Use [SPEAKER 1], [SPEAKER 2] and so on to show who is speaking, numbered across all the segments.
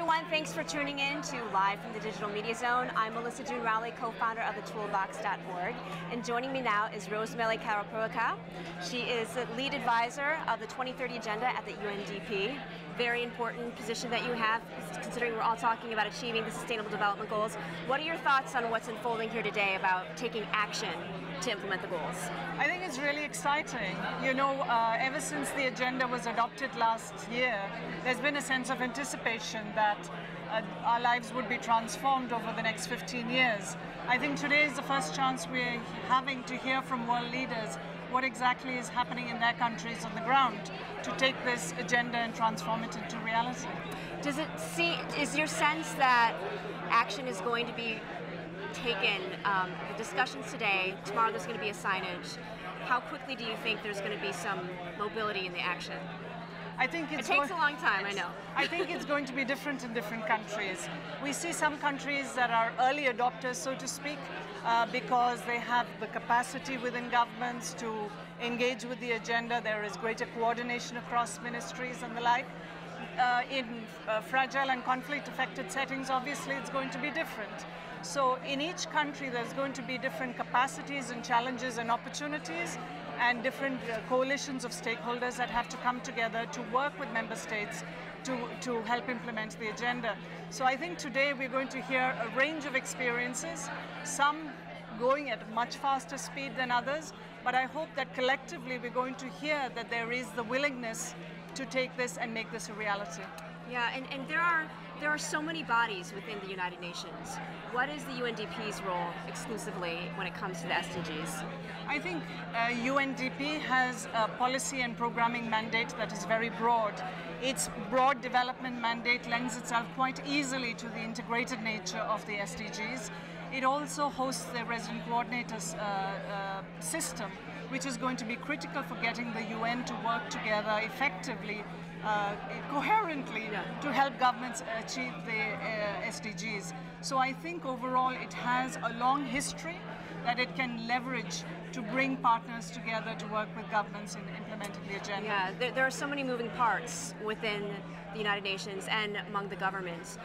[SPEAKER 1] everyone, thanks for tuning in to Live from the Digital Media Zone. I'm Melissa June Rowley, co-founder of thetoolbox.org, and joining me now is Rosemary Kalapurakal. She is the lead advisor of the 2030 Agenda at the UNDP. Very important position that you have, considering we're all talking about achieving the Sustainable Development Goals. What are your thoughts on what's unfolding here today about taking action to implement the goals?
[SPEAKER 2] I think it's really exciting. You know, ever since the agenda was adopted last year, there's been a sense of anticipation that our lives would be transformed over the next 15 years. I think today is the first chance we're having to hear from world leaders what exactly is happening in their countries on the ground to take this agenda and transform it into reality.
[SPEAKER 1] Is your sense that action is going to be taken, the discussions today, tomorrow there's going to be a signage, how quickly do you think there's going to be some mobility in the action?
[SPEAKER 2] I think it
[SPEAKER 1] takes a long time, I know.
[SPEAKER 2] I think it's going to be different in different countries. We see some countries that are early adopters, so to speak, because they have the capacity within governments to engage with the agenda. There is greater coordination across ministries and the like. In fragile and conflict-affected settings, obviously, it's going to be different. So in each country, there's going to be different capacities and challenges and opportunities, and different coalitions of stakeholders that have to come together to work with member states to help implement the agenda. So I think today we're going to hear a range of experiences, some going at a much faster speed than others, but I hope that collectively we're going to hear that there is the willingness to take this and make this a reality.
[SPEAKER 1] Yeah, and there are so many bodies within the United Nations. What is the UNDP's role exclusively when it comes to the SDGs?
[SPEAKER 2] I think UNDP has a policy and programming mandate that is very broad. Its broad development mandate lends itself quite easily to the integrated nature of the SDGs. It also hosts the resident coordinators system, which is going to be critical for getting the UN to work together effectively, coherently, to help governments achieve the SDGs. So I think overall it has a long history that it can leverage to bring partners together to work with governments in implementing the agenda.
[SPEAKER 1] Yeah, there are so many moving parts within the United Nations and among the governments.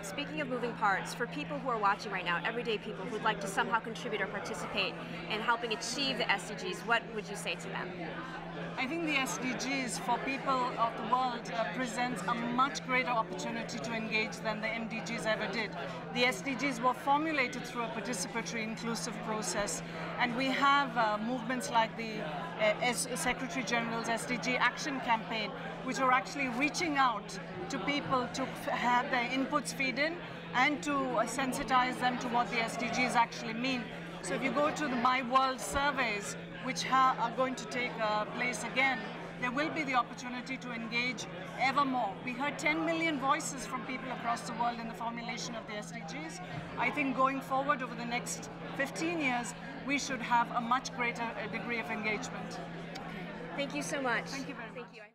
[SPEAKER 1] Speaking of moving parts, for people who are watching right now, everyday people who would like to somehow contribute or participate in helping achieve the SDGs, what would you say to them?
[SPEAKER 2] I think the SDGs for people of the world presents a much greater opportunity to engage than the MDGs ever did. The SDGs were formulated through a participatory, inclusive process, and we have movements like the Secretary General's SDG Action Campaign, which are actually reaching out to people to have their inputs feed in and to sensitize them to what the SDGs actually mean. So if you go to the My World surveys, which are going to take place again, there will be the opportunity to engage ever more. We heard 10 million voices from people across the world in the formulation of the SDGs. I think going forward over the next 15 years, we should have a much greater degree of engagement.
[SPEAKER 1] Thank you so much.
[SPEAKER 2] Thank you very much.